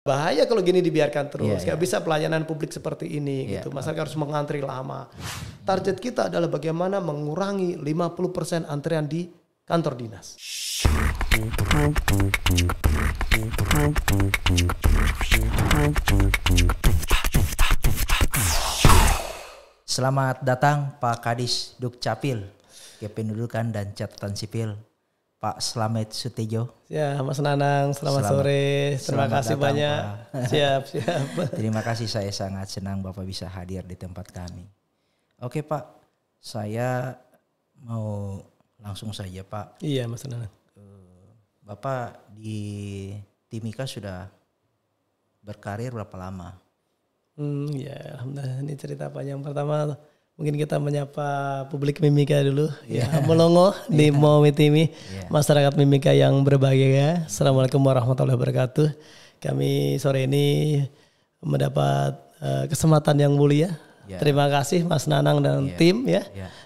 Bahaya kalau gini dibiarkan terus. Iya, Gak bisa pelayanan publik seperti ini gitu. Masyarakat harus mengantri lama. Target kita adalah bagaimana mengurangi 50% antrian di kantor dinas. Selamat datang Pak Kadis Dukcapil, Kependudukan dan Catatan Sipil, Pak Slamet Sutejo. Ya, Mas Nanang, selamat sore. Terima kasih datang, banyak. Pak. Siap. Terima kasih, saya sangat senang Bapak bisa hadir di tempat kami. Oke Pak, saya mau langsung saja Pak. Iya, Mas Nanang. Bapak di Timika sudah berkarir berapa lama? Ya, alhamdulillah. Ini cerita panjang. Pertama mungkin kita menyapa publik Mimika dulu. Ya, Molongo di Momitimi, masyarakat Mimika yang berbahagia. Assalamualaikum warahmatullahi wabarakatuh. Kami sore ini mendapat kesempatan yang mulia. Terima kasih Mas Nanang dan tim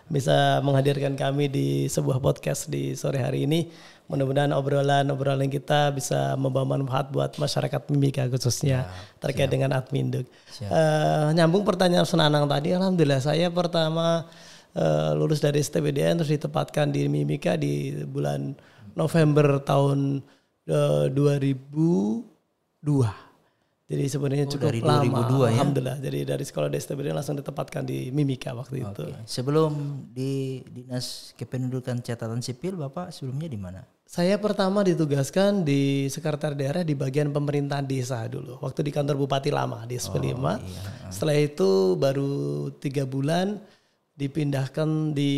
bisa menghadirkan kami di sebuah podcast di sore hari ini. Mudah-mudahan obrolan kita bisa membawa manfaat buat masyarakat Mimika khususnya terkait dengan Adminduk. Nyambung pertanyaan Mas Nanang tadi, alhamdulillah saya pertama lulus dari STBDN terus ditempatkan di Mimika di bulan November tahun 2002. Jadi sebenarnya cukup dari lama. 2002 ya? Alhamdulillah. Jadi dari sekolah di STBDN langsung ditempatkan di Mimika waktu itu. Sebelum di Dinas Kependudukan Catatan Sipil, Bapak sebelumnya di mana? Saya pertama ditugaskan di sekretariat daerah di bagian pemerintahan desa dulu. Waktu di kantor Bupati lama di SP5. Setelah itu baru 3 bulan dipindahkan di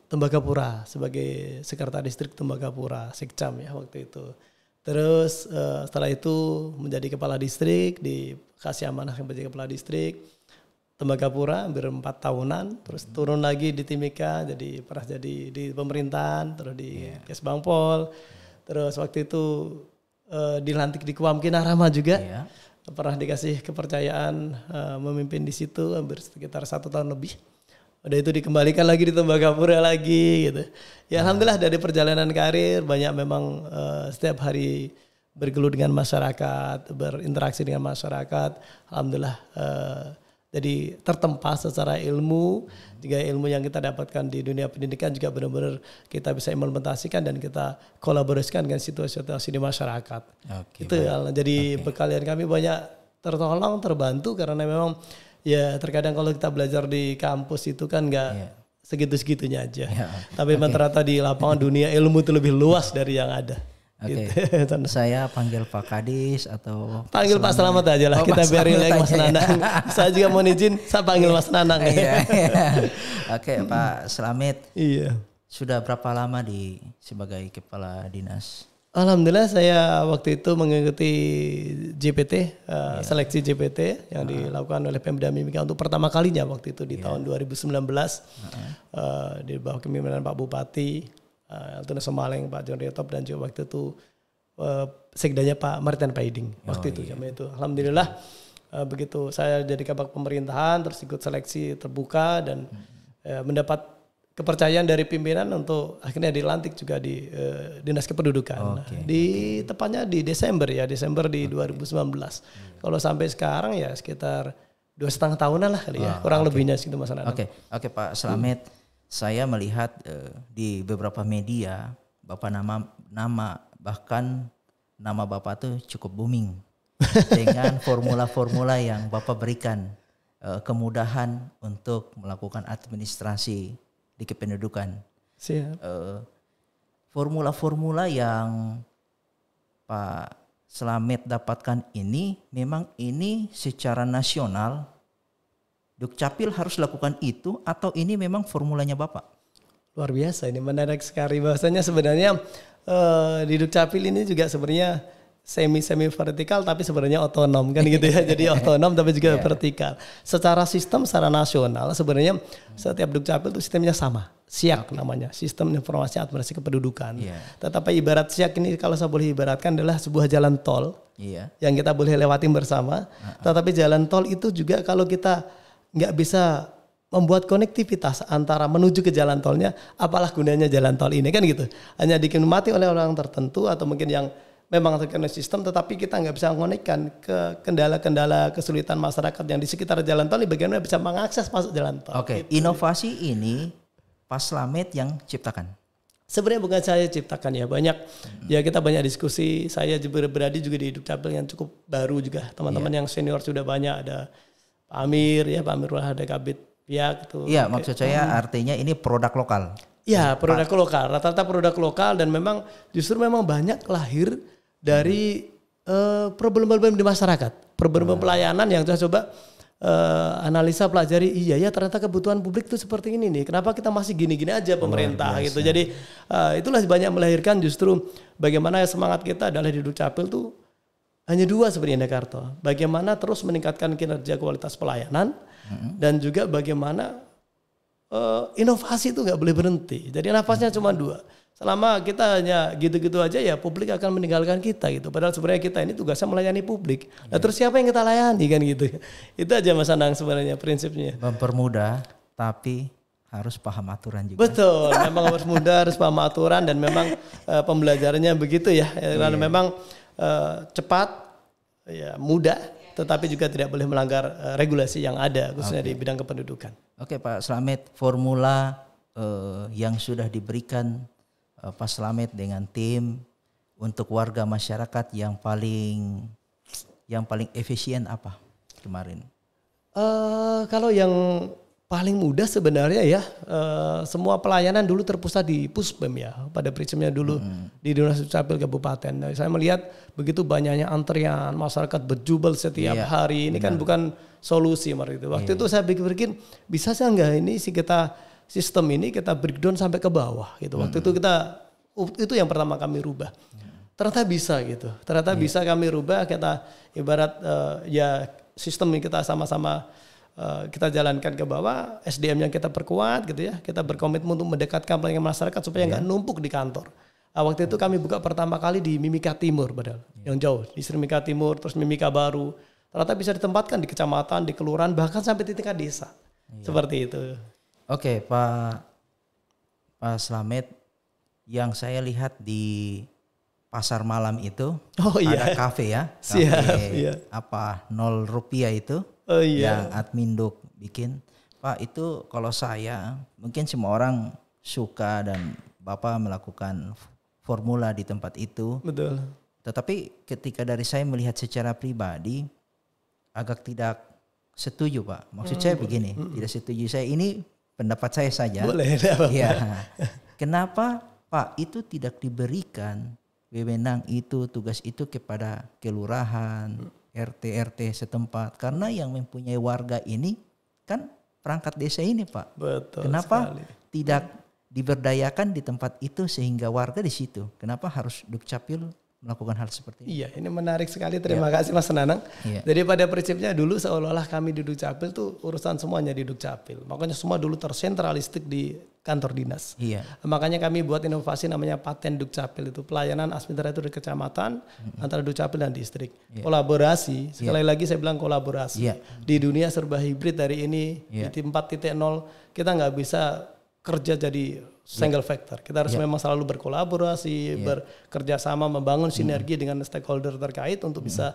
Tembagapura sebagai sekretaris distrik Tembagapura, Sekcam ya waktu itu. Terus setelah itu menjadi kepala distrik, dikasih amanah menjadi kepala distrik Tembagapura hampir 4 tahunan. Terus turun lagi di Timika, jadi pernah jadi di pemerintahan, terus di Kesbangpol. Terus waktu itu dilantik di Kuamkina Rama juga. Pernah dikasih kepercayaan memimpin di situ hampir sekitar 1 tahun lebih. Udah itu dikembalikan lagi di Tembagapura lagi gitu. Ya alhamdulillah dari perjalanan karir banyak memang setiap hari bergelut dengan masyarakat, berinteraksi dengan masyarakat. Alhamdulillah jadi tertempa secara ilmu, juga ilmu yang kita dapatkan di dunia pendidikan juga benar-benar kita bisa implementasikan dan kita kolaborasikan dengan situasi-situasi di masyarakat. Itu jadi bekalian kami banyak tertolong, terbantu karena memang ya terkadang kalau kita belajar di kampus itu kan nggak segitu-segitunya aja. Tapi ternyata di lapangan dunia ilmu itu lebih luas dari yang ada. Gitu. Saya panggil Pak Kadis atau panggil Pak Selamat aja lah. Kita biar relax Mas Nanang. Saya juga mau izin, saya panggil Mas Nanang. Oke Pak Selamat. Iya. Sudah berapa lama sebagai kepala dinas? Alhamdulillah saya waktu itu mengikuti JPT, seleksi JPT yang dilakukan oleh Pemda Mimika untuk pertama kalinya waktu itu di tahun 2019 di bawah kepemimpinan Pak Bupati Altunus Somaleng, Pak John Riotop dan juga waktu itu sekdanya Pak Martin Paiding waktu itu. Alhamdulillah begitu saya jadi kabak pemerintahan terus ikut seleksi terbuka dan mendapat kepercayaan dari pimpinan untuk akhirnya dilantik juga di Dinas Kependudukan. Tepatnya di Desember di 2019. Kalau sampai sekarang ya sekitar 2,5 tahunan lah kali ya, kurang lebihnya segitu Mas Nanang. Oke Pak Slamet. Saya melihat di beberapa media Bapak bahkan nama Bapak tuh cukup booming dengan formula-formula yang Bapak berikan kemudahan untuk melakukan administrasi di kependudukan. Formula-formula yang Pak Slamet dapatkan ini memang ini secara nasional Dukcapil harus lakukan itu atau ini memang formulanya Bapak? Luar biasa, ini menarik sekali bahwasanya sebenarnya di Dukcapil ini juga sebenarnya semi vertikal tapi sebenarnya otonom kan gitu ya. Jadi otonom tapi juga vertikal. Secara sistem secara nasional sebenarnya setiap Dukcapil itu sistemnya sama. SIAK namanya, Sistem Informasi Administrasi Kependudukan. Tetapi ibarat SIAK ini kalau saya boleh ibaratkan adalah sebuah jalan tol yang kita boleh lewatin bersama. Tetapi jalan tol itu juga kalau kita nggak bisa membuat konektivitas antara menuju ke jalan tolnya, apalah gunanya jalan tol ini kan gitu. Hanya dinikmati oleh orang tertentu atau mungkin yang memang terkoneksi sistem, tetapi kita nggak bisa mengonekkan ke kendala-kendala kesulitan masyarakat yang di sekitar jalan tol, bagaimana bisa mengakses masuk jalan tol. Oke, gitu. inovasi ini Pak Slamet yang ciptakan? Sebenarnya bukan saya ciptakan ya, banyak ya kita banyak diskusi. Saya berada juga di Dukcapil yang cukup baru juga, teman-teman yang senior sudah banyak, ada Pak Amir ya, Pak Amir ada Kabit pihak itu. Iya, maksud saya artinya ini produk lokal. Ya, produk lokal, rata-rata produk lokal, dan memang justru memang banyak lahir dari problem-problem di masyarakat, problem pelayanan yang saya coba analisa pelajari. Iya ya, ternyata kebutuhan publik itu seperti ini nih. Kenapa kita masih gini-gini aja pemerintah gitu. Jadi itulah banyak melahirkan justru bagaimana semangat kita adalah di Dukcapil tuh hanya dua sebenarnya, Karto. Bagaimana terus meningkatkan kinerja kualitas pelayanan dan juga bagaimana inovasi itu nggak boleh berhenti. Jadi nafasnya cuma dua. Selama kita hanya gitu-gitu aja ya publik akan meninggalkan kita gitu. Padahal sebenarnya kita ini tugasnya melayani publik. Nah terus siapa yang kita layani kan gitu. Itu aja Mas Anang sebenarnya prinsipnya. Mempermudah tapi harus paham aturan juga. Betul, memang harus mudah, harus paham aturan, dan memang pembelajarannya begitu ya. Karena memang cepat, ya mudah, tetapi juga tidak boleh melanggar regulasi yang ada khususnya di bidang kependudukan. Oke Pak Slamet, formula yang sudah diberikan Pak Slamet dengan tim untuk warga masyarakat yang paling efisien apa kemarin? Kalau yang paling mudah sebenarnya ya semua pelayanan dulu terpusat di Puspem ya, pada prinsipnya dulu di Dinas Dukcapil Kabupaten. Nah, saya melihat begitu banyaknya antrian masyarakat berjubel setiap hari, ini kan bukan solusi waktu itu saya pikir bisa sih enggak ini sih kita sistem ini kita breakdown sampai ke bawah gitu. Waktu itu itu yang pertama kami rubah. Ternyata bisa gitu. Ternyata bisa kami rubah, kita ibarat ya sistem yang kita sama-sama kita jalankan ke bawah, SDM yang kita perkuat gitu ya. Kita berkomitmen untuk mendekatkan pelayanan masyarakat supaya nggak numpuk di kantor. Waktu itu kami buka pertama kali di Mimika Timur padahal, yang jauh. Di Mimika Timur, terus Mimika Baru. Ternyata bisa ditempatkan di kecamatan, di kelurahan, bahkan sampai di tingkat desa. Seperti itu. Oke, Pak Slamet, yang saya lihat di pasar malam itu ada kafe ya, kafe Rp0 itu yang admin Duk bikin. Pak, itu kalau saya mungkin semua orang suka dan Bapak melakukan formula di tempat itu. Betul. Tetapi ketika dari saya melihat secara pribadi agak tidak setuju Pak. Maksud saya begini, tidak setuju saya ini. Pendapat saya saja. Boleh. Ya. Kenapa Pak itu tidak diberikan wewenang itu, tugas itu kepada kelurahan, RT setempat? Karena yang mempunyai warga ini kan perangkat desa ini Pak. Betul. Kenapa sekali. tidak diberdayakan di tempat itu sehingga warga di situ? Kenapa harus Dukcapil melakukan hal seperti ini? Iya, ini menarik sekali. Terima kasih Mas Nanang. Jadi pada prinsipnya dulu seolah-olah kami di Dukcapil tuh urusan semuanya di Dukcapil. Makanya semua dulu tersentralistik di kantor dinas. Makanya kami buat inovasi namanya Paten Dukcapil, itu pelayanan administratif di kecamatan antara Dukcapil dan distrik. Kolaborasi, sekali lagi saya bilang kolaborasi. Di dunia serba hibrid hari ini di 4.0 kita nggak bisa kerja jadi single factor. Kita harus memang selalu berkolaborasi, bekerja sama, membangun sinergi dengan stakeholder terkait untuk bisa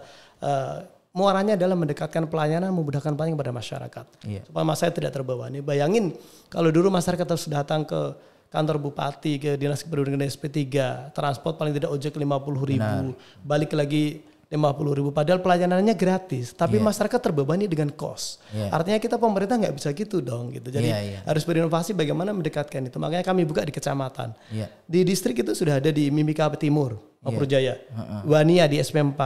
muaranya adalah mendekatkan pelayanan, memudahkan pelayanan kepada masyarakat. Supaya masyarakat tidak terbebani. Bayangin kalau dulu masyarakat harus datang ke kantor bupati, ke dinas kependudukan SP3, transport paling tidak ojek 50.000, balik lagi 50.000, padahal pelayanannya gratis, tapi masyarakat terbebani dengan kos. Artinya kita pemerintah nggak bisa gitu dong gitu. Jadi harus berinovasi bagaimana mendekatkan itu. Makanya kami buka di kecamatan. Di distrik itu sudah ada di Mimika Timur, Mapur Jaya, Wania di SP4,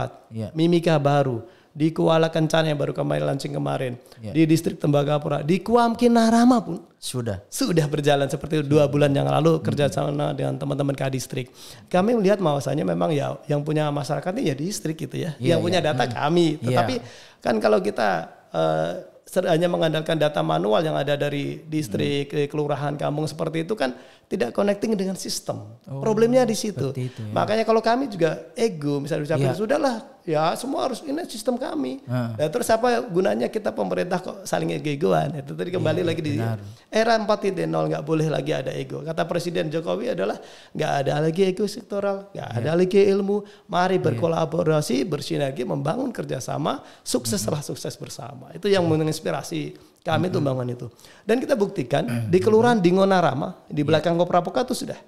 Mimika Baru, di Kuala Kencana yang baru kemarin launching kemarin, di distrik Tembagapura, di Kuam Kinarama pun sudah berjalan seperti 2 bulan yang lalu kerjasama dengan teman-teman Kadistrik. Kami melihat bahwasanya memang ya yang punya masyarakat ini ya distrik gitu ya, yang punya data kami. Tetapi kan kalau kita hanya mengandalkan data manual yang ada dari distrik, kelurahan, kampung seperti itu kan tidak connecting dengan sistem. Problemnya di situ. Makanya kalau kami juga ego misalnya ucapin sudahlah ya semua harus ini sistem kami. Nah, terus apa gunanya kita pemerintah kok saling ego-egoan? Itu tadi kembali lagi di era 4.0 nggak boleh lagi ada ego. Kata Presiden Jokowi adalah nggak ada lagi ego sektoral, nggak ada lagi ilmu. Mari berkolaborasi, bersinergi, membangun kerjasama, sukseslah sukses bersama. Itu yang menginspirasi kami tuh bangun itu. Dan kita buktikan di Kelurahan Dingonarama di belakang Koprapoka itu sudah.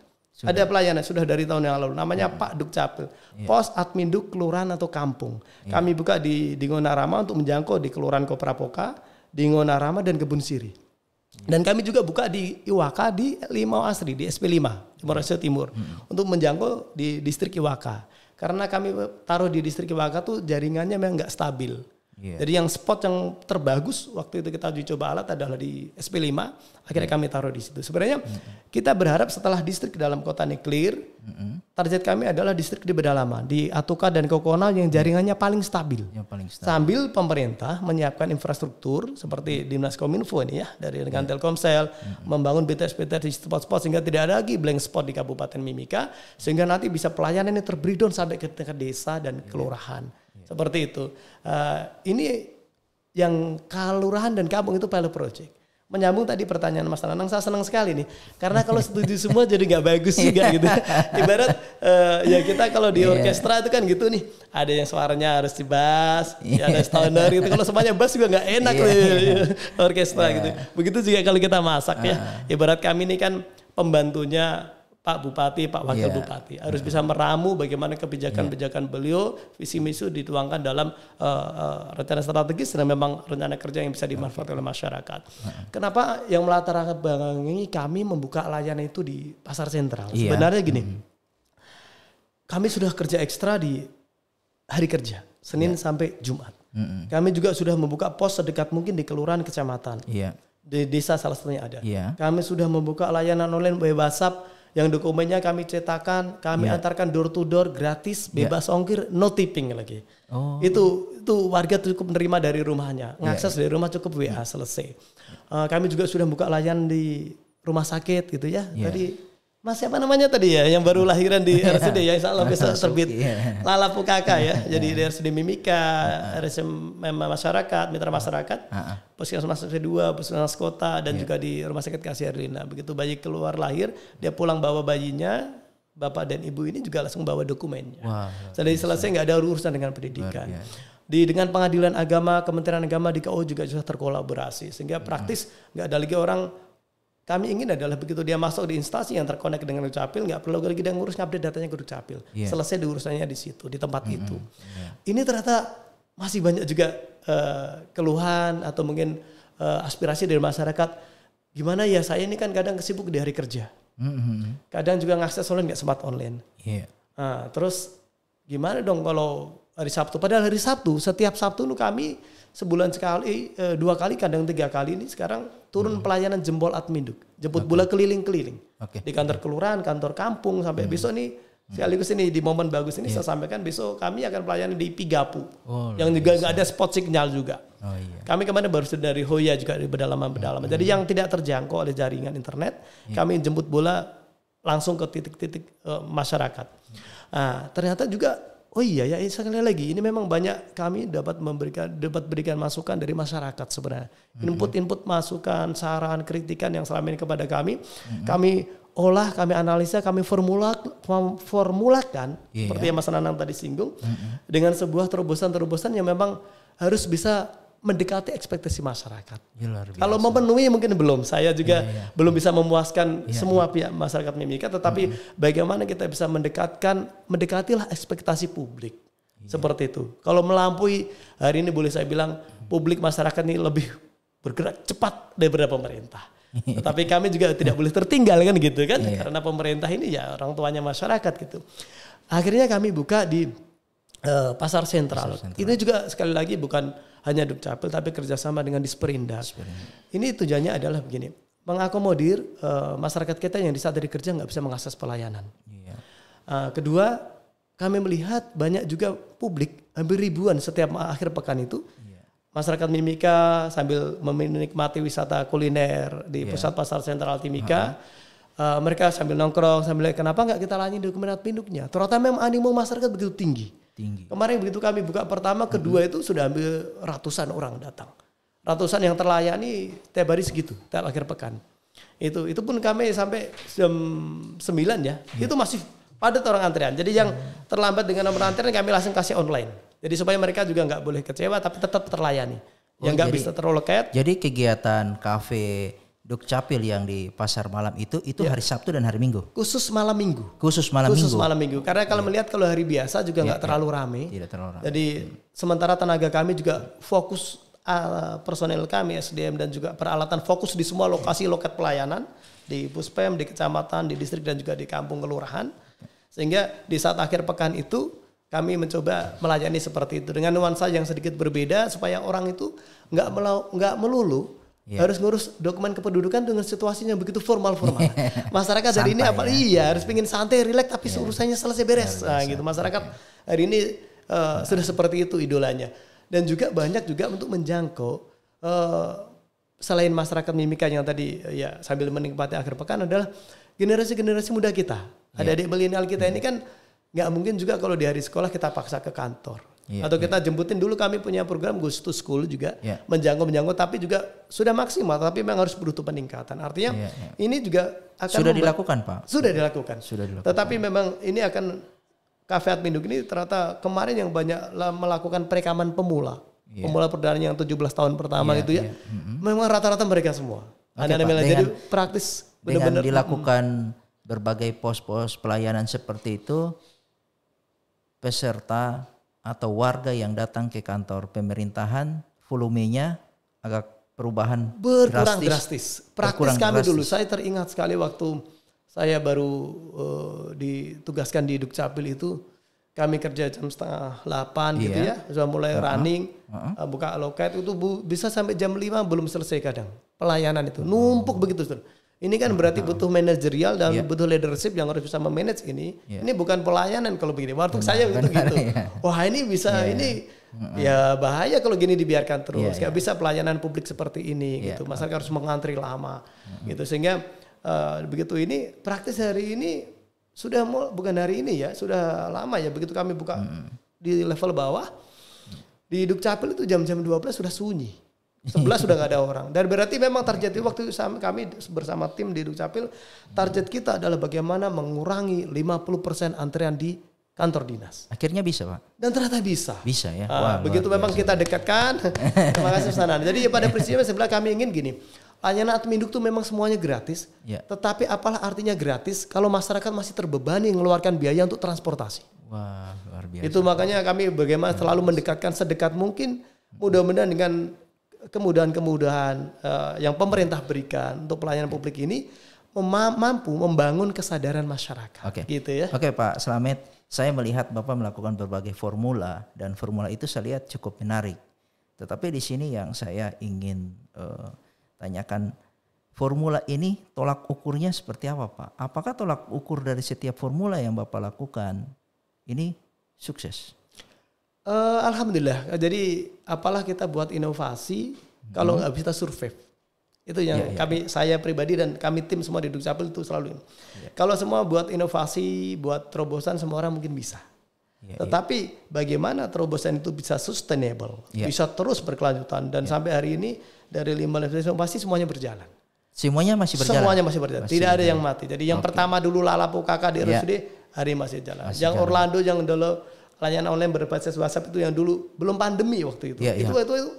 Ada pelayanan sudah dari tahun yang lalu. Namanya Pak Dukcapil. Pos Adminduk Kelurahan atau Kampung. Kami buka di Dingonarama untuk menjangkau di Kelurahan Koprapoka, Dingonarama dan Kebun Siri. Dan kami juga buka di Iwaka di Limau Asri di SP5 Timor-Leste Timur untuk menjangkau di distrik Iwaka. Karena kami taruh di distrik Iwaka tuh jaringannya memang nggak stabil. Jadi yang spot yang terbagus waktu itu kita uji coba alat adalah di SP5. Akhirnya kami taruh di situ. Sebenarnya kita berharap setelah distrik dalam kota ini clear, target kami adalah distrik di pedalaman, di Atuka dan Kokona yang jaringannya paling stabil. Sambil pemerintah menyiapkan infrastruktur seperti Dinas Kominfo ini ya, dari dengan Telkomsel, membangun BTS-BTS di spot-spot sehingga tidak ada lagi blank spot di Kabupaten Mimika, sehingga nanti bisa pelayanan ini terbreakdown sampai ke tingkat desa dan kelurahan. Seperti itu. Ini yang kelurahan dan kampung itu pilot project. Menyambung tadi pertanyaan Mas Nanang, saya senang sekali nih. Karena kalau setuju semua jadi nggak bagus juga gitu. Ibarat ya kita kalau di orkestra itu kan gitu nih. Ada yang suaranya harus di bass, ya ada stoner gitu. Kalau semuanya bass juga nggak enak orkestra gitu. Begitu juga kalau kita masak ya. Ibarat kami ini kan pembantunya Pak Bupati, Pak Wakil Bupati harus bisa meramu bagaimana kebijakan-kebijakan beliau, visi misi dituangkan dalam rencana strategis dan memang rencana kerja yang bisa dimanfaatkan oleh masyarakat. Kenapa yang melatar belakangi kami membuka layanan itu di pasar sentral? Sebenarnya gini, kami sudah kerja ekstra di hari kerja, Senin sampai Jumat. Kami juga sudah membuka pos sedekat mungkin di kelurahan, kecamatan, di desa salah satunya ada. Kami sudah membuka layanan online by WhatsApp yang dokumennya kami cetakan, kami antarkan door to door gratis, bebas ongkir, no tipping lagi. Itu warga cukup menerima dari rumahnya, ngakses dari rumah cukup WA selesai. Kami juga sudah buka layanan di rumah sakit gitu ya. Tadi Mas siapa namanya tadi ya yang baru lahiran di RSUD ya, insya Allah bisa terbit Lala Pukaka ya. Jadi di RSUD Mimika, RSM masyarakat, mitra masyarakat, puskesmas S2, puskesmas kota dan juga di rumah sakit Kasih Erlina. Begitu bayi keluar lahir, dia pulang bawa bayinya, bapak dan ibu ini juga langsung bawa dokumennya. Jadi selesai nggak ada urusan dengan pendidikan. Dengan pengadilan agama, Kementerian Agama di KU juga sudah terkolaborasi sehingga praktis nggak ada lagi orang. Kami ingin adalah begitu dia masuk di instansi yang terkonek dengan Dukcapil, nggak perlu lagi dia ngurus update datanya ke Dukcapil. Selesai diurusannya di situ, di tempat itu. Ini ternyata masih banyak juga keluhan atau mungkin aspirasi dari masyarakat. Gimana ya, saya ini kan kadang kesibuk di hari kerja. Kadang juga ngakses online nggak sempat online. Terus gimana dong kalau hari Sabtu? Padahal hari Sabtu, setiap Sabtu kami sebulan sekali, 2 kali, kadang 3 kali ini sekarang turun pelayanan jempol Adminduk. Jemput bola keliling-keliling. Di kantor kelurahan, kantor kampung, sampai besok nih, sekaligus ini di momen bagus ini saya sampaikan besok kami akan pelayanan di Pigapu. Yang juga nggak ada spot signal juga. Kami kemarin baru dari Hoya juga di pedalaman-pedalaman. Jadi yang tidak terjangkau oleh jaringan internet, kami jemput bola langsung ke titik-titik masyarakat. Nah, ternyata juga oh iya ya, sekali lagi ini memang banyak kami dapat berikan masukan dari masyarakat sebenarnya. Input masukan, saran, kritikan yang selama ini kepada kami. Kami olah, kami analisa, kami formulakan seperti yang Mas Nanang tadi singgung dengan sebuah terobosan-terobosan yang memang harus bisa mendekati ekspektasi masyarakat. Kalau memenuhi mungkin belum. Saya juga belum bisa memuaskan semua pihak masyarakat Mimika, tetapi bagaimana kita bisa mendekatilah ekspektasi publik. Seperti itu. Kalau melampaui, hari ini boleh saya bilang publik masyarakat ini lebih bergerak cepat daripada pemerintah. Tetapi kami juga tidak boleh tertinggal kan gitu kan, karena pemerintah ini ya orang tuanya masyarakat gitu. Akhirnya kami buka di pasar sentral. Ini juga sekali lagi bukan hanya Dukcapil tapi kerjasama dengan Disperindak. Ini tujuannya adalah begini, mengakomodir masyarakat kita yang di saat dari kerja nggak bisa mengakses pelayanan. Kedua, kami melihat banyak juga publik, hampir ribuan setiap akhir pekan itu, masyarakat Mimika sambil menikmati wisata kuliner di pusat pasar sentral Timika. Mereka sambil nongkrong, sambil kenapa nggak kita layani dokumen Adminduknya. Ternyata memang animo masyarakat begitu tinggi. Tinggi. Kemarin begitu kami buka pertama, kedua itu sudah hampir ratusan orang datang. Ratusan yang terlayani tiap hari segitu, tiap akhir pekan. Itu pun kami sampai jam 9 ya, itu masih padat orang antrian. Jadi yang terlambat dengan nomor antrian kami langsung kasih online. Jadi supaya mereka juga nggak boleh kecewa tapi tetap terlayani. Yang nggak bisa terloket. Jadi kegiatan kafe Dukcapil yang di pasar malam itu hari Sabtu dan hari Minggu. Khusus malam Minggu. Khusus malam Minggu. Karena kalau melihat kalau hari biasa juga nggak terlalu ramai. Tidak terlalu ramai. Jadi sementara tenaga kami juga fokus, personel kami SDM dan juga peralatan fokus di semua lokasi loket pelayanan di Puspem, di kecamatan, di distrik dan juga di kampung kelurahan. Sehingga di saat akhir pekan itu kami mencoba melayani seperti itu dengan nuansa yang sedikit berbeda supaya orang itu nggak melulu harus ngurus dokumen kependudukan dengan situasinya begitu formal. Masyarakat hari ini harus pingin santai, rileks tapi urusannya selesai beres. Nah, gitu. Masyarakat hari ini sudah seperti itu idolanya. Dan juga banyak juga untuk menjangkau selain masyarakat mimika yang tadi ya sambil menikmati akhir pekan adalah generasi-generasi muda kita. Adik-adik milenial kita ini kan nggak mungkin juga kalau di hari sekolah kita paksa ke kantor. Atau kita jemputin dulu, kami punya program Goes to School juga menjangkau tapi juga sudah maksimal tapi memang harus butuh peningkatan. Artinya ini juga akan sudah dilakukan Pak. Sudah dilakukan. Tetapi memang ini akan Cafe Adminduk ini ternyata kemarin yang banyak melakukan perekaman pemula. Pemula perdana yang 17 tahun pertama itu ya. Memang rata-rata mereka semua. Jadi praktis benar-benar dengan dilakukan berbagai pos-pos pelayanan seperti itu, peserta atau warga yang datang ke kantor pemerintahan volumenya agak perubahan berkurang drastis. Praktis kami dulu, saya teringat sekali waktu saya baru ditugaskan di Dukcapil itu, kami kerja jam 7:30 gitu ya, sudah mulai running, buka loket itu bisa sampai jam 5 belum selesai kadang. Pelayanan itu numpuk begitu. Ini kan berarti butuh manajerial dan butuh leadership yang harus bisa memanage ini. Ini bukan pelayanan kalau begini. Waktu saya gitu. Wah ini bisa ya bahaya kalau gini dibiarkan terus. Gak bisa pelayanan publik seperti ini gitu. Masyarakat harus mengantri lama gitu. Sehingga begitu ini praktis hari ini sudah bukan hari ini ya, sudah lama ya. Begitu kami buka di level bawah di Dukcapil itu jam-jam 12 sudah sunyi. 11 sudah gak ada orang. Dan berarti memang target waktu kami bersama tim di Dukcapil, target kita adalah bagaimana mengurangi 50% antrian di kantor dinas. Akhirnya bisa Pak? Dan ternyata bisa. Bisa ya. Begitu memang kita dekatkan. Terima kasih Sanan. Jadi pada prinsipnya sebelah kami ingin gini. Layanan Adminduk itu memang semuanya gratis. Tetapi apalah artinya gratis kalau masyarakat masih terbebani mengeluarkan biaya untuk transportasi. Wah luar biasa. Itu makanya kami bagaimana selalu mendekatkan sedekat mungkin. Mudah-mudahan dengan kemudahan-kemudahan yang pemerintah berikan untuk pelayanan publik ini mampu membangun kesadaran masyarakat. Gitu ya. Oke Pak Slamet, saya melihat Bapak melakukan berbagai formula dan formula itu saya lihat cukup menarik. Tetapi di sini yang saya ingin tanyakan, formula ini tolak ukurnya seperti apa Pak? Apakah tolak ukur dari setiap formula yang Bapak lakukan ini sukses? Alhamdulillah. Jadi apalah kita buat inovasi kalau nggak bisa survive. Itu yang saya pribadi dan kami tim semua di Dukcapil itu selalu ini. Kalau semua buat inovasi, buat terobosan semua orang mungkin bisa. Tetapi bagaimana terobosan itu bisa sustainable, bisa terus berkelanjutan dan sampai hari ini dari 15 inovasi semuanya berjalan. Semuanya masih berjalan. Semuanya masih berjalan. Tidak ada yang mati. Jadi yang pertama dulu Lalapo Kakak di RSUD hari masih jalan. Yang Orlando yang dulu layanan online berbasis WhatsApp itu yang dulu belum pandemi waktu itu. Itu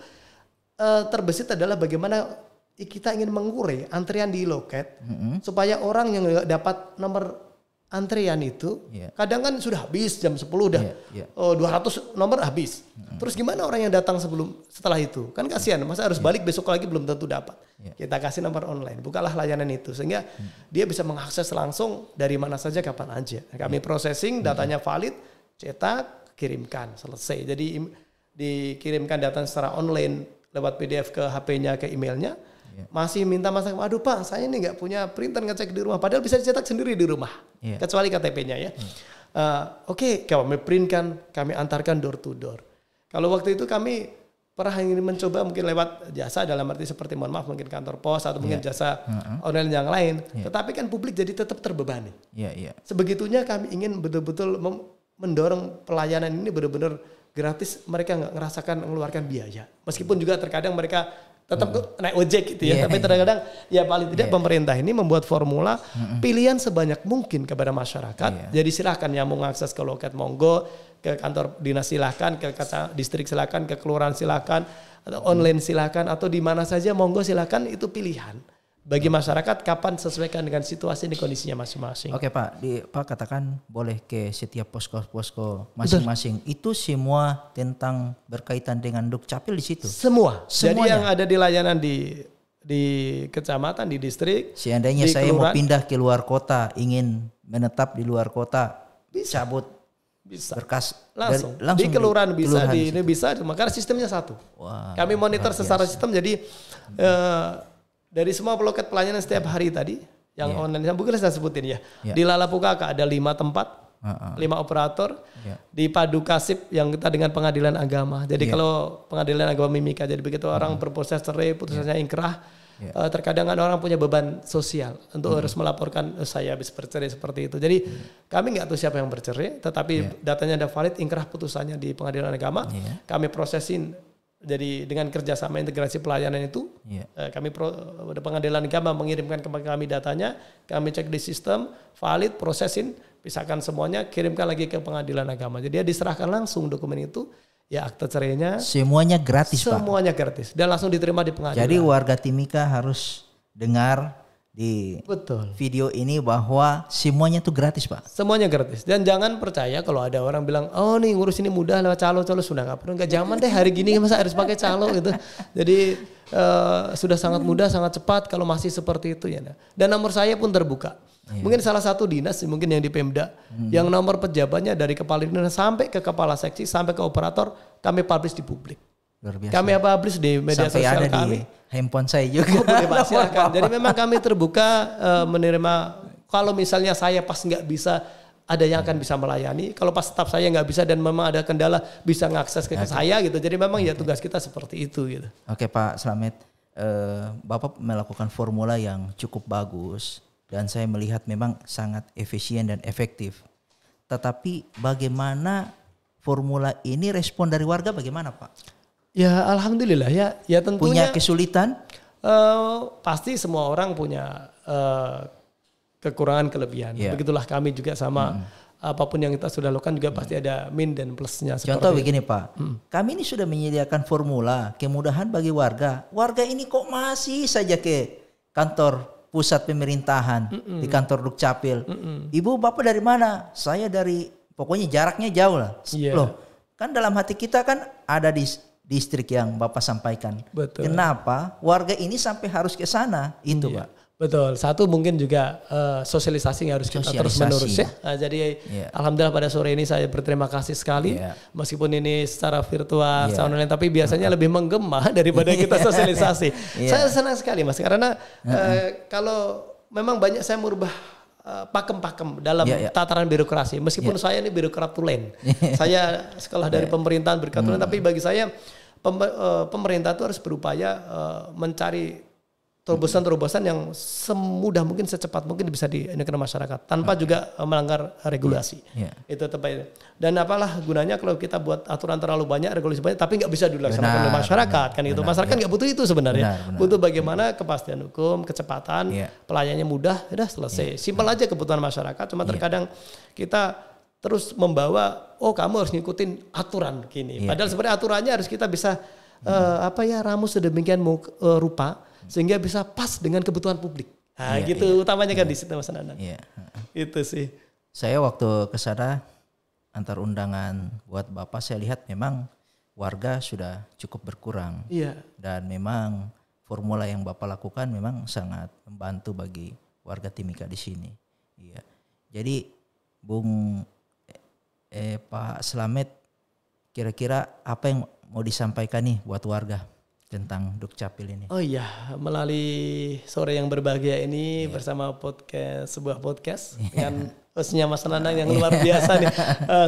terbesit adalah bagaimana kita ingin mengurai antrian di loket supaya orang yang dapat nomor antrian itu kadang kan sudah habis jam 10 dah 200 nomor habis. Terus gimana orang yang datang setelah itu? Kan kasihan, masa harus balik besok lagi belum tentu dapat. Kita kasih nomor online, bukalah layanan itu sehingga dia bisa mengakses langsung dari mana saja kapan aja. Kami processing, datanya valid, cetak, kirimkan, selesai. Jadi dikirimkan data secara online lewat PDF ke HP-nya, ke emailnya. Masih minta masak, aduh Pak saya ini nggak punya printer ngecek di rumah. Padahal bisa dicetak sendiri di rumah, kecuali KTP-nya ya. Oke, kami printkan, kami antarkan door to door. Kalau waktu itu kami pernah ingin mencoba mungkin lewat jasa dalam arti seperti mohon maaf mungkin kantor pos atau mungkin jasa online yang lain. Tetapi kan publik jadi tetap terbebani. Sebegitunya kami ingin betul-betul mendorong pelayanan ini benar-benar gratis, mereka nggak ngerasakan mengeluarkan biaya. Meskipun juga terkadang mereka tetap naik ojek gitu ya, tapi terkadang ya paling tidak pemerintah ini membuat formula pilihan sebanyak mungkin kepada masyarakat. Jadi silakan yang mau mengakses ke loket monggo, ke kantor dinas silakan, ke distrik silakan, ke kelurahan silakan, atau online silakan, atau di mana saja monggo silakan, itu pilihan bagi masyarakat kapan sesuaikan dengan situasi dan kondisinya masing-masing. Oke Pak, Pak katakan boleh ke setiap posko-posko masing-masing. Itu semua tentang berkaitan dengan Dukcapil di situ. Semuanya. Jadi yang ada di layanan di kecamatan, di distrik. Seandainya saya mau pindah ke luar kota, ingin menetap di luar kota, cabut bisa berkas langsung di kelurahan bisa, di ini bisa, maka sistemnya satu. Wah, kami monitor secara sistem, jadi dari semua loket pelayanan setiap hari tadi yang online, mungkin saya sebutin ya. Di Lalapukaka ada 5 tempat, 5 operator. Di Padukasip yang kita dengan pengadilan agama. Jadi kalau pengadilan agama Mimika, jadi begitu orang berproses cerai, putusannya ingkrah, terkadang ada orang punya beban sosial untuk harus melaporkan saya habis bercerai seperti itu. Jadi kami nggak tahu siapa yang bercerai, tetapi datanya ada valid, ingkrah putusannya di pengadilan agama, kami prosesin. Jadi dengan kerjasama integrasi pelayanan itu, kami pengadilan agama mengirimkan kepada kami datanya, kami cek di sistem, valid, prosesin, pisahkan semuanya, kirimkan lagi ke pengadilan agama. Jadi dia diserahkan langsung dokumen itu, ya akte cerainya. Semuanya gratis Pak? Semuanya gratis dan langsung diterima di pengadilan. Jadi warga Timika harus dengar di video ini bahwa semuanya tuh gratis Pak. Semuanya gratis, dan jangan percaya kalau ada orang bilang oh nih ngurus ini mudah lewat calo sudah nggak perlu, nggak zaman deh hari gini masa harus pakai calo gitu. Jadi sudah sangat mudah, sangat cepat kalau masih seperti itu ya. Dan nomor saya pun terbuka. Mungkin salah satu dinas mungkin yang di Pemda yang nomor pejabatnya dari kepala dinas sampai ke kepala seksi sampai ke operator kami publish di publik. Kami publish di media sampai sosial ada kami. Di handphone saya juga. Boleh Pak, silakan. Jadi memang kami terbuka menerima. Kalau misalnya saya pas nggak bisa, ada yang akan bisa melayani. Kalau pas staf saya nggak bisa dan memang ada kendala, bisa ngakses ke saya gitu. Jadi memang ya tugas kita seperti itu gitu. Oke Pak Slamet, Bapak melakukan formula yang cukup bagus dan saya melihat memang sangat efisien dan efektif. Tetapi bagaimana formula ini respon dari warga bagaimana Pak? Ya alhamdulillah ya tentunya. Punya kesulitan? Pasti semua orang punya kekurangan kelebihan. Begitulah kami juga sama apapun yang kita sudah lakukan juga pasti ada min dan plusnya. Contoh begini Pak, kami ini sudah menyediakan formula kemudahan bagi warga. Warga ini kok masih saja ke kantor pusat pemerintahan, di kantor Dukcapil. Ibu bapak dari mana? Saya dari, pokoknya jaraknya jauh lah. Loh, kan dalam hati kita kan ada di distrik yang Bapak sampaikan. Betul. Kenapa warga ini sampai harus ke sana? Itu Pak. Betul. Satu mungkin juga sosialisasi yang harus kita terus menerus ya. Jadi alhamdulillah pada sore ini saya berterima kasih sekali. Meskipun ini secara virtual, secara online, tapi biasanya lebih menggema daripada kita sosialisasi. Saya senang sekali Mas, karena kalau memang banyak saya merubah pakem-pakem dalam tataran birokrasi. Meskipun saya ini birokrat tulen. Saya sekolah dari pemerintahan birokrat tulen, tapi bagi saya pemerintah itu harus berupaya mencari terobosan-terobosan yang semudah mungkin, secepat mungkin bisa dikenakan masyarakat tanpa juga melanggar regulasi. Itu tepatnya. Dan apalah gunanya kalau kita buat aturan terlalu banyak, regulasi banyak, tapi nggak bisa dilaksanakan oleh masyarakat kan itu. Masyarakat nggak butuh itu sebenarnya. Butuh bagaimana kepastian hukum, kecepatan, pelayanannya mudah, udah selesai. Simpel aja kebutuhan masyarakat. Cuma terkadang kita terus membawa, oh kamu harus ngikutin aturan gini. Padahal sebenarnya aturannya harus kita bisa ramu sedemikian rupa sehingga bisa pas dengan kebutuhan publik. Nah, gitu utamanya kan di situ Mas Nandan. Itu sih. Saya waktu ke sana antar undangan buat Bapak, saya lihat memang warga sudah cukup berkurang. Dan memang formula yang Bapak lakukan memang sangat membantu bagi warga Timika di sini. Jadi Bung Pak Slamet, kira-kira apa yang mau disampaikan nih buat warga? tentang Dukcapil ini? Oh iya, melalui sore yang berbahagia ini bersama sebuah podcast dengan hostnya Mas Nanang yang luar biasa nih.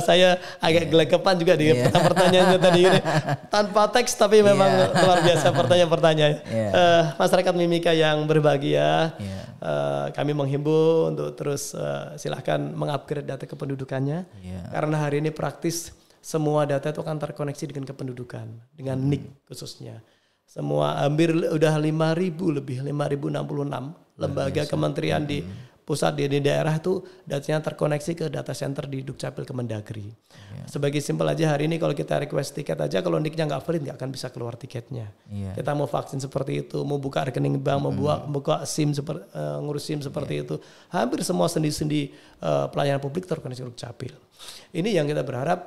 Saya agak gelegepan juga di pertanyaannya tadi ini. Tanpa teks tapi memang luar biasa pertanyaan-pertanyaan. Masyarakat Mimika yang berbahagia, kami menghimbau untuk terus silahkan mengupgrade data kependudukannya. Karena hari ini praktis semua data itu akan terkoneksi dengan kependudukan, dengan NIK khususnya. Semua hampir udah 5.066 lembaga kementerian di pusat di daerah itu datanya terkoneksi ke data center di Dukcapil Kemendagri. Sebagai simpel aja hari ini kalau kita request tiket aja kalau NIK-nya nggak valid nggak akan bisa keluar tiketnya. Kita mau vaksin seperti itu, mau buka rekening bank, mau buka SIM ngurus SIM seperti itu. Hampir semua sendi-sendi pelayanan publik terkoneksi ke Dukcapil. Ini yang kita berharap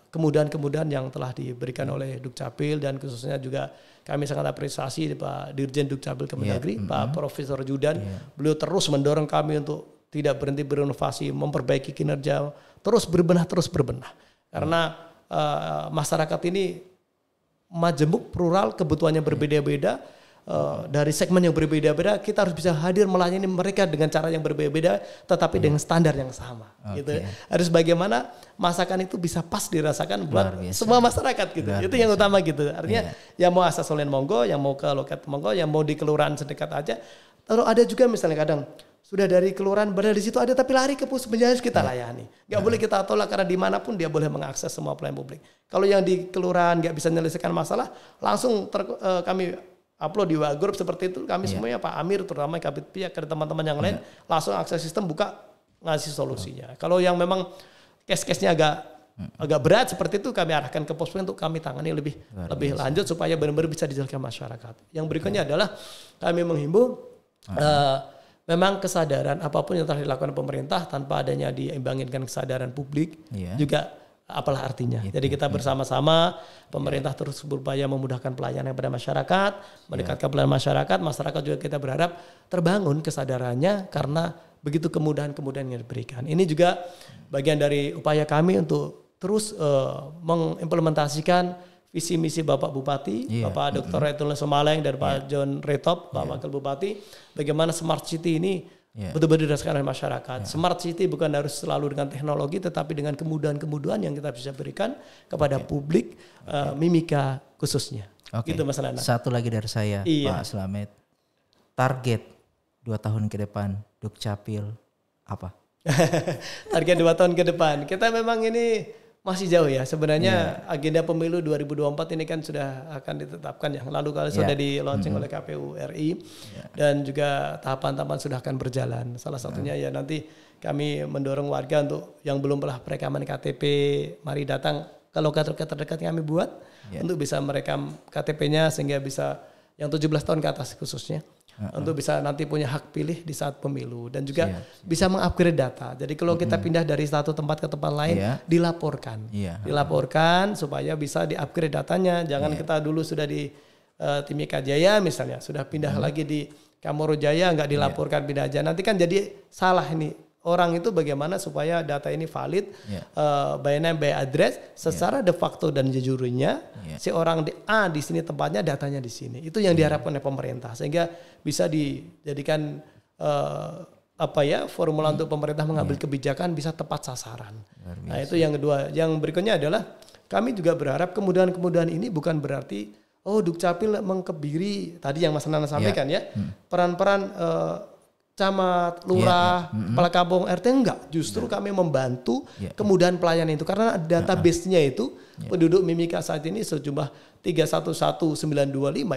kemudahan-kemudahan yang telah diberikan oleh Dukcapil dan khususnya juga kami sangat apresiasi Pak Dirjen Dukcapil Kemendagri, Pak Profesor Judan. Beliau terus mendorong kami untuk tidak berhenti berinovasi, memperbaiki kinerja, terus berbenah. Karena masyarakat ini majemuk, plural, kebutuhannya berbeda-beda. Dari segmen yang berbeda-beda, kita harus bisa hadir melayani mereka dengan cara yang berbeda-beda, tetapi dengan standar yang sama. Gitu. Harus bagaimana masakan itu bisa pas dirasakan buat semua masyarakat gitu. Itu yang utama gitu. Artinya yang mau asal Solen monggo, yang mau ke loket monggo, yang mau di kelurahan sedekat aja. Lalu ada juga misalnya kadang sudah dari kelurahan berada di situ ada tapi lari ke puskesmas kita layani. Gak boleh kita tolak karena dimanapun dia boleh mengakses semua pelayanan publik. Kalau yang di kelurahan gak bisa menyelesaikan masalah, langsung kami upload di WhatsApp seperti itu, kami semuanya Pak Amir terutama Kabit Pihak dan teman-teman yang lain langsung akses sistem buka ngasih solusinya. Kalau yang memang case-case-nya agak berat seperti itu kami arahkan ke posko untuk kami tangani lebih lanjut supaya benar-benar bisa dijelaskan masyarakat. Yang berikutnya adalah kami menghimbau memang kesadaran apapun yang telah dilakukan pemerintah tanpa adanya diimbangi dengan kesadaran publik juga apalah artinya. Jadi kita bersama-sama pemerintah terus berupaya memudahkan pelayanan kepada masyarakat, mendekatkan pelayanan masyarakat juga kita berharap terbangun kesadarannya karena begitu kemudahan-kemudahan yang diberikan. Ini juga bagian dari upaya kami untuk terus mengimplementasikan visi misi Bapak Bupati, Bapak Dr. Retulus Somaleng dan Pak John Retop, Pak Wakil Bupati, bagaimana smart city ini betul-betul dirasakan oleh masyarakat. Smart city bukan harus selalu dengan teknologi, tetapi dengan kemudahan-kemudahan yang kita bisa berikan kepada publik Mimika khususnya. Gitu Mas Nana. Satu lagi dari saya, Pak Slamet. Target 2 tahun ke depan Dukcapil apa? Target 2 tahun ke depan. Kita memang ini masih jauh ya. Sebenarnya agenda pemilu 2024 ini kan sudah akan ditetapkan ya. Lalu kali sudah di launching oleh KPU RI dan juga tahapan-tahapan sudah akan berjalan. Salah satunya ya nanti kami mendorong warga untuk yang belum pernah perekaman KTP, mari datang ke loket-loket terdekat yang kami buat untuk bisa merekam KTP-nya sehingga bisa yang 17 tahun ke atas khususnya. Untuk bisa nanti punya hak pilih di saat pemilu dan juga bisa mengupgrade data. Jadi kalau kita pindah dari satu tempat ke tempat lain dilaporkan. Dilaporkan supaya bisa diupgrade datanya. Jangan kita dulu sudah di Timika Jaya misalnya, sudah pindah lagi di Kamoro Jaya nggak dilaporkan pindah aja. Nanti kan jadi salah ini. Orang itu bagaimana supaya data ini valid, by name, by address, secara de facto dan jujurnya, si orang di A di sini tempatnya, datanya di sini. Itu yang diharapkan oleh pemerintah, sehingga bisa dijadikan formula untuk pemerintah mengambil kebijakan bisa tepat sasaran. Nah itu yang kedua. Yang berikutnya adalah kami juga berharap kemudahan-kemudahan ini bukan berarti Dukcapil mengkebiri tadi yang Mas Nana sampaikan peran-peran camat, lurah, kepala kampung, RT enggak. Justru kami membantu kemudahan pelayanan itu karena database-nya itu penduduk Mimika saat ini sejumlah 311.925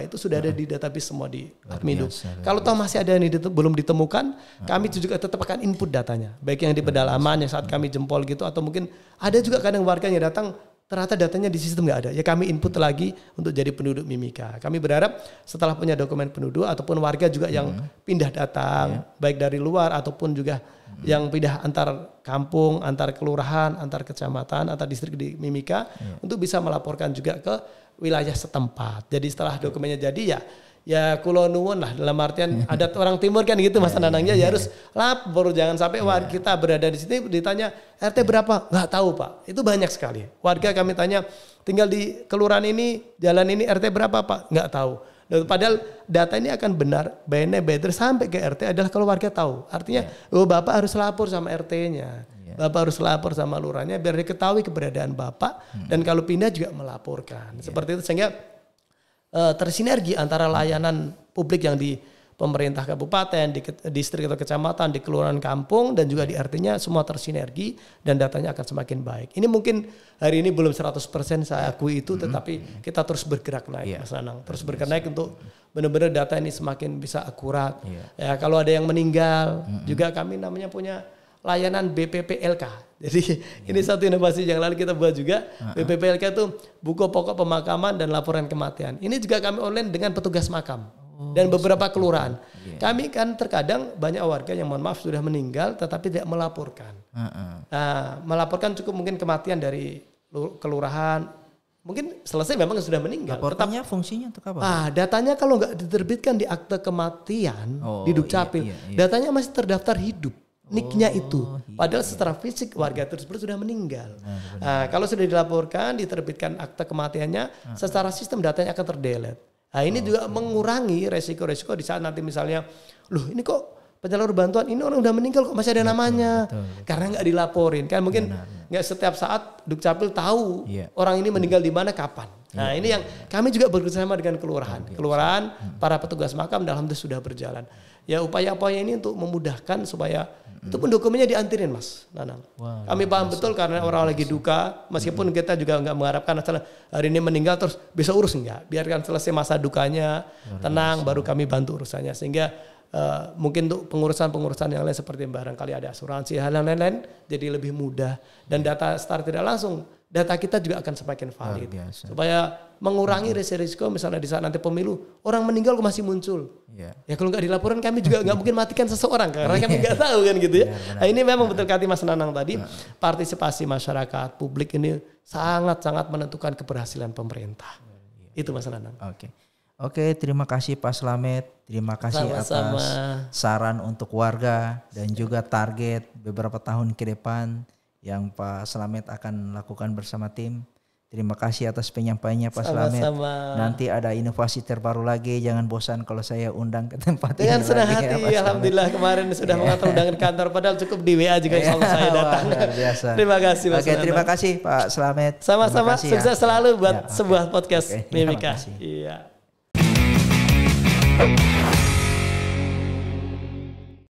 itu sudah ada di database semua di Admindu. Kalau toh masih ada yang belum ditemukan, kami juga tetap akan input datanya. Baik yang di pedalaman yang saat kami jempol gitu atau mungkin ada juga kadang warga yang datang ternyata datanya di sistem nggak ada. Ya kami input lagi untuk jadi penduduk Mimika. Kami berharap setelah punya dokumen penduduk ataupun warga juga yang pindah datang, baik dari luar ataupun juga yang pindah antar kampung, antar kelurahan, antar kecamatan, antar distrik di Mimika, untuk bisa melaporkan juga ke wilayah setempat. Jadi setelah dokumennya jadi ya kulo nuwun lah, dalam artian adat orang timur kan gitu Mas Nanangnya ya harus lapor, jangan sampai warga kita berada di sini ditanya RT berapa, nggak tahu Pak. Itu banyak sekali warga kami tanya tinggal di kelurahan ini, jalan ini RT berapa Pak? Nggak tahu. Padahal data ini akan benar, benar sampai ke RT adalah kalau warga tahu. Artinya, Bapak harus lapor sama RT-nya. Bapak harus lapor sama lurahnya biar diketahui keberadaan Bapak. Dan kalau pindah juga melaporkan. Seperti itu sehingga tersinergi antara layanan publik yang di pemerintah kabupaten, di distrik atau kecamatan, di kelurahan kampung, dan juga di RT-nya semua tersinergi dan datanya akan semakin baik. Ini mungkin hari ini belum 100% saya akui itu, tetapi kita terus bergerak naik, Mas Nanang. Terus bergerak naik untuk benar-benar data ini semakin bisa akurat. Ya, kalau ada yang meninggal, juga kami namanya punya layanan BPPLK. Jadi ini satu inovasi yang lalu kita buat juga. BPPLK itu buku pokok pemakaman dan laporan kematian. Ini juga kami online dengan petugas makam. Dan beberapa kelurahan. Kami kan terkadang banyak warga yang mohon maaf sudah meninggal tetapi tidak melaporkan. Nah, melaporkan cukup mungkin kematian dari kelurahan. Mungkin selesai memang sudah meninggal. Laporkannya fungsinya untuk apa? Datanya kalau nggak diterbitkan di akte kematian di Dukcapil, datanya masih terdaftar hidup. Niknya itu. Padahal secara fisik warga tersebut sudah meninggal. Kalau sudah dilaporkan, diterbitkan akte kematiannya, secara sistem datanya akan terdelete. Nah ini juga mengurangi resiko-resiko di saat nanti misalnya, loh ini kok penyalur bantuan ini orang udah meninggal kok masih ada namanya. Karena nggak dilaporin. Kan mungkin nggak setiap saat Dukcapil tahu orang ini meninggal di mana kapan. Nah ini yang kami juga bekerjasama dengan kelurahan. Kelurahan, para petugas makam dalam itu sudah berjalan. Ya upaya-upaya ini untuk memudahkan supaya itu pun dokumennya diantirin Mas Nanang. Kami paham betul karena orang lagi duka, meskipun kita juga nggak mengharapkan asal hari ini meninggal terus bisa urus, enggak. Biarkan selesai masa dukanya, tenang baru kami bantu urusannya. Sehingga mungkin untuk pengurusan yang lain seperti barangkali ada asuransi, hal lain-lain jadi lebih mudah. Dan data secara tidak langsung, data kita juga akan semakin valid. Supaya mengurangi risiko misalnya di saat nanti pemilu, orang meninggal kok masih muncul. Ya kalau nggak dilaporin kami juga nggak mungkin matikan seseorang karena kami nggak tahu kan gitu ya. Nah ini memang betul kata Mas Nanang tadi, partisipasi masyarakat publik ini sangat-sangat menentukan keberhasilan pemerintah. Itu Mas Nanang. Oke, terima kasih Pak Slamet. Terima kasih atas saran untuk warga dan juga target beberapa tahun ke depan yang Pak Slamet akan lakukan bersama tim. Terima kasih atas penyampaiannya Pak Slamet. Nanti ada inovasi terbaru lagi, jangan bosan kalau saya undang ke tempat ini. Dengan senang hati, alhamdulillah kemarin sudah mengatur undangan kantor, padahal cukup di WA juga insya Allah saya datang. Biasa. Terima kasih Mas. Terima kasih Pak Slamet. Sama-sama, sukses selalu buat sebuah podcast Mimika. Iya.